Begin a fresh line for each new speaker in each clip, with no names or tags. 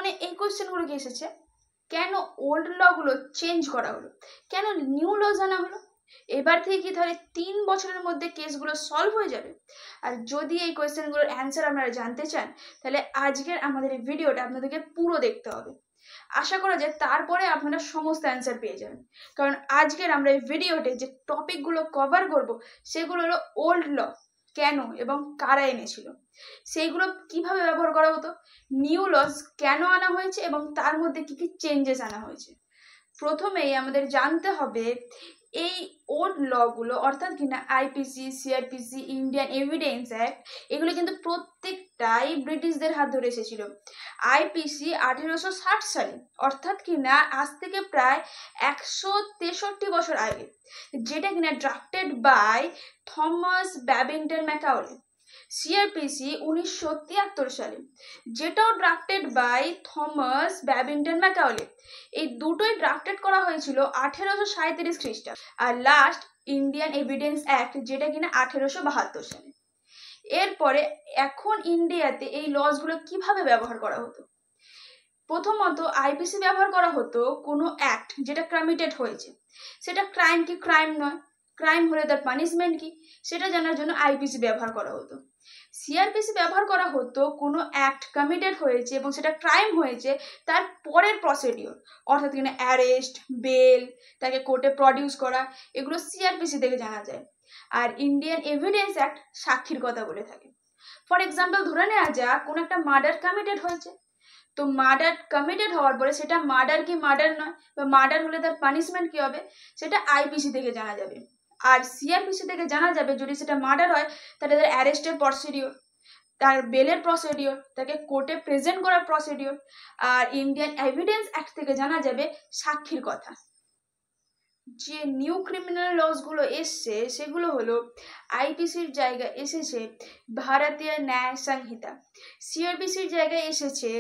মানে এই কোয়েশ্চেনগুলো কি এসেছে, কেন ওল্ড লগুলো চেঞ্জ করা হলো, কেন নিউ লজ আনা হলো, এবার থেকে কি তাহলে 3 বছরের মধ্যে কেসগুলো সলভ হয়ে যাবে? আর যদি এই কোয়েশ্চেনগুলোর অ্যান্সার আপনারা জানতে চান তাহলে আজকের আমাদের এই ভিডিওটা আপনাদেরকে পুরো দেখতে হবে। আশা করা যায় তারপরে আপনারা সমস্ত অ্যান্সার পেয়ে যাবেন, কারণ আজকের আমরা এই ভিডিওতে যে টপিকগুলো কভার করব সেগুলো হলো ওল্ড ল কেন এবং কারা এনেছিল, সেইগুলো কিভাবে ব্যবহার করা হতো, নিউ লজ কেন আনা হয়েছে এবং তার মধ্যে কি কি চেঞ্জেস আনা হয়েছে। প্রথমেই আমাদের জানতে হবে এই ওল্ড লগুলো অর্থাৎ কিনা IPC, CrPC, Indian evidence act, এগুলো কিন্তু প্রত্যেকটাই ব্রিটিশদের হাত ধরে এসেছিল। আইপিসি 1860 সালে, অর্থাৎ কিনা আজ থেকে প্রায় 163 বছর আগে, যেটা কিনা drafted by Thomas Babington Macaulay. CrPC 1973 সালে, যেটাও drafted by Thomas Babington Macaulay. এই দুটোই ড্রাফটেড করা হয়েছিল 1837 খ্রিস্টাব্দে। আর লাস্ট ইন্ডিয়ান এভিডেন্স অ্যাক্ট, যেটা কিনা 1872 সালে। এরপরে এখন ইন্ডিয়াতে এই লসগুলো কিভাবে ব্যবহার করা হতো। প্রথমত আইপিসি ব্যবহার করা হতো কোনো অ্যাক্ট যেটা কমিটেড হয়েছে, সেটা ক্রাইম কি ক্রাইম নয়, ক্রাইম হলে তার পানিশমেন্ট কি, সেটা জানার জন্য আইপিসি ব্যবহার করা হতো। সিআরপিসি ব্যবহার করা হতো কোনো অ্যাক্ট কমিটেড হয়েছে এবং সেটা ক্রাইম হয়েছে তার পরের প্রসিডিওর, অর্থাৎ কিনা অ্যারেস্ট, বেল, তাকে কোর্টে প্রডিউস করা, এগুলো সিআরপিসি থেকে জানা যায়। আর ইন্ডিয়ান এভিডেন্স অ্যাক্ট সাক্ষীর কথা বলে থাকে। ফর এক্সাম্পল ধরে নেওয়া যাক কোনো একটা মার্ডার কমিটেড হয়েছে, তো মার্ডার কমিটেড হওয়ার পরে সেটা মার্ডার কি মার্ডার নয়, বা মার্ডার হলে তার পানিশমেন্ট কি হবে, সেটা আইপিসি থেকে জানা যাবে। আর সিআরপিসি থেকে জানা যাবে যদি সেটা মার্ডার হয় তাহলে তার অ্যারেস্টের প্রসিডিওর, তার বেলের প্রসিডিওর, তাকে কোর্টে প্রেজেন্ট করার প্রসিডিওর। আর ইন্ডিয়ান এভিডেন্স অ্যাক্ট থেকে জানা যাবে সাক্ষীর কথা। যে নিউ ক্রিমিনাল লসগুলো এসছে সেগুলো হলো আইপিসির জায়গায় এসেছে ভারতীয় ন্যায় সংহিতা, সিআরপিসির জায়গায় এসেছে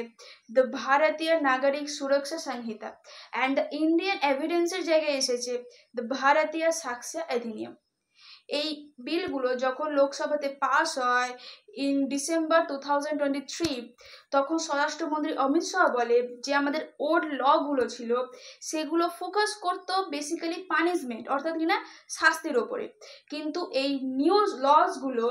দ্য ভারতীয় নাগরিক সুরক্ষা সংহিতা, অ্যান্ড দ্য ইন্ডিয়ান এভিডেন্সের জায়গায় এসেছে দ্য ভারতীয় সাক্ষ্য অধিনিয়ম। এই বিলগুলো যখন লোকসভাতে পাস হয় ইন ডিসেম্বর 2023, তখন স্বরাষ্ট্রমন্ত্রী অমিত শাহ বলে যে আমাদের ওল্ড লগুলো ছিল সেগুলো ফোকাস করতো বেসিক্যালি পানিশমেন্ট অর্থাৎ কিনা শাস্তির ওপরে, কিন্তু এই নিউ লসগুলো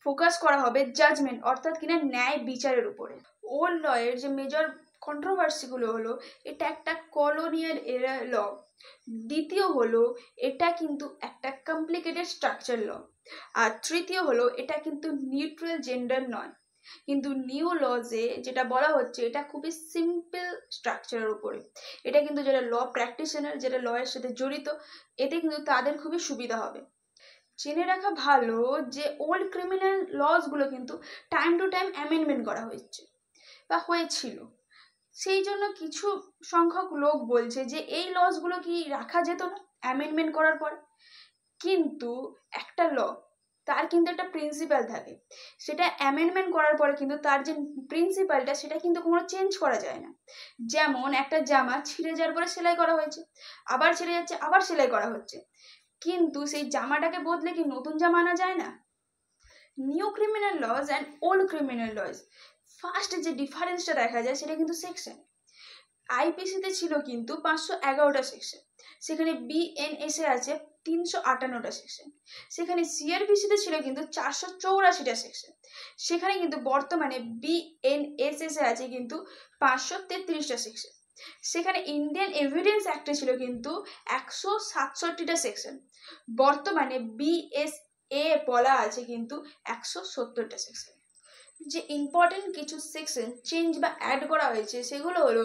ফোকাস করা হবে জাজমেন্ট অর্থাৎ কিনা ন্যায় বিচারের উপরে। ওল্ড লয়ের যে মেজর কন্ট্রোভার্সিগুলো হলো, এটা একটা কলোনিয়াল এরা ল, দ্বিতীয় হলো এটা কিন্তু একটা কমপ্লিকেটেড স্ট্রাকচার ল, আর তৃতীয় হলো এটা কিন্তু নিউট্রাল জেন্ডার নয়। কিন্তু নিউ লজে যেটা বলা হচ্ছে এটা খুবই সিম্পল স্ট্রাকচারের উপরে, এটা কিন্তু যারা ল প্র্যাকটিশনার, যারা লয়ের সাথে জড়িত, এতে কিন্তু তাদের খুবই সুবিধা হবে। জেনে রাখা ভালো যে ওল্ড ক্রিমিনাল লসগুলো কিন্তু টাইম টু টাইম অ্যামেন্ডমেন্ট করা হয়েছে বা হয়েছিল, সেই জন্য কিছু সংখ্যক লোক বলছে যে এই লসগুলো কি রাখা যেত না অ্যামেন্ডমেন্ট করার পর। কিন্তু একটা ল, তার কিন্তু একটা প্রিন্সিপাল থাকে, সেটা অ্যামেন্ডমেন্ট করার পরে কিন্তু তার যে প্রিন্সিপালটা সেটা কিন্তু কোনো চেঞ্জ করা যায় না। যেমন একটা জামা ছিঁড়ে যাওয়ার পরে সেলাই করা হয়েছে, আবার ছিঁড়ে যাচ্ছে, আবার সেলাই করা হচ্ছে, কিন্তু সেই জামাটাকে বদলে কি নতুন জামা আনা যায় না। New criminal lodge and old criminal lodge, first যে ডিফারেন্সটা দেখা যায় সেটা কিন্তু সেকশন। আইপিসিতে ছিল কিন্তু 511টা সেকশন, সেখানে বিএনএসে আছে 358টা সেকশন, সেখানে সিআরপিসিতে ছিল কিন্তু 484টা সেকশন, সেখানে কিন্তু বর্তমানে বিএনএসএস আছে কিন্তু 533টা সেকশন, সেখানে ইন্ডিয়ান এভিডেন্স অ্যাক্টে ছিল কিন্তু 167টা সেকশন, বর্তমানে বিএসএ বলা আছে কিন্তু 170টা সেকশন। যে ইম্পর্টেন্ট কিছু সেকশন চেঞ্জ বা অ্যাড করা হয়েছে সেগুলো হলো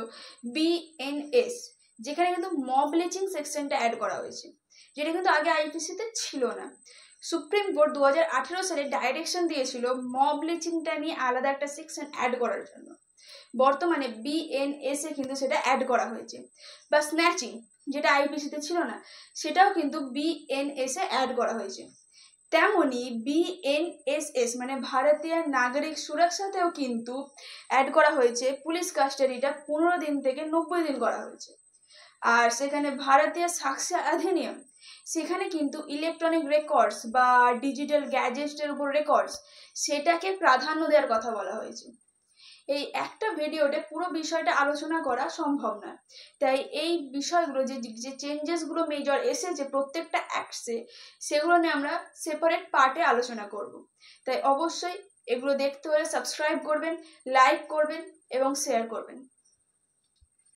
বিএনএস, যেখানে কিন্তু মব লিচিং সেকশনটা অ্যাড করা হয়েছে, যেটা কিন্তু আগে আইপিসিতে ছিল না। সুপ্রিম কোর্ট 2018 সালে ডাইরেকশন দিয়েছিল মব লিচিংটা নিয়ে আলাদা একটা সেকশন অ্যাড করার জন্য, বর্তমানে বিএনএস এ কিন্তু সেটা অ্যাড করা হয়েছে। বা স্ন্যাচিং, যেটা আইপিসিতে ছিল না, সেটাও কিন্তু বিএনএস এ অ্যাড করা হয়েছে। তেমনি বিএনএসএস মানে ভারতীয় নাগরিক সুরক্ষাতেও কিন্তু অ্যাড করা হয়েছে পুলিশ কাস্টাডিটা 15 দিন থেকে 90 দিন করা হয়েছে। আর সেখানে ভারতীয় সাক্ষ্য অধিনিয়ম, সেখানে কিন্তু ইলেকট্রনিক রেকর্ডস বা ডিজিটাল গ্যাজেটের উপর রেকর্ডস, সেটাকে প্রাধান্য দেওয়ার কথা বলা হয়েছে। এই একটা ভিডিওতে পুরো বিষয়টা আলোচনা করা সম্ভব নয়। তাই এই বিষয়গুলো যে চেঞ্জেসগুলো মেজর এসেছে প্রত্যেকটা অ্যাক্টসে, সেগুলো নিয়ে আমরা সেপারেট পার্টে আলোচনা করব। তাই অবশ্যই এগুলো দেখতে হলে সাবস্ক্রাইব করবেন, লাইক করবেন এবং শেয়ার করবেন।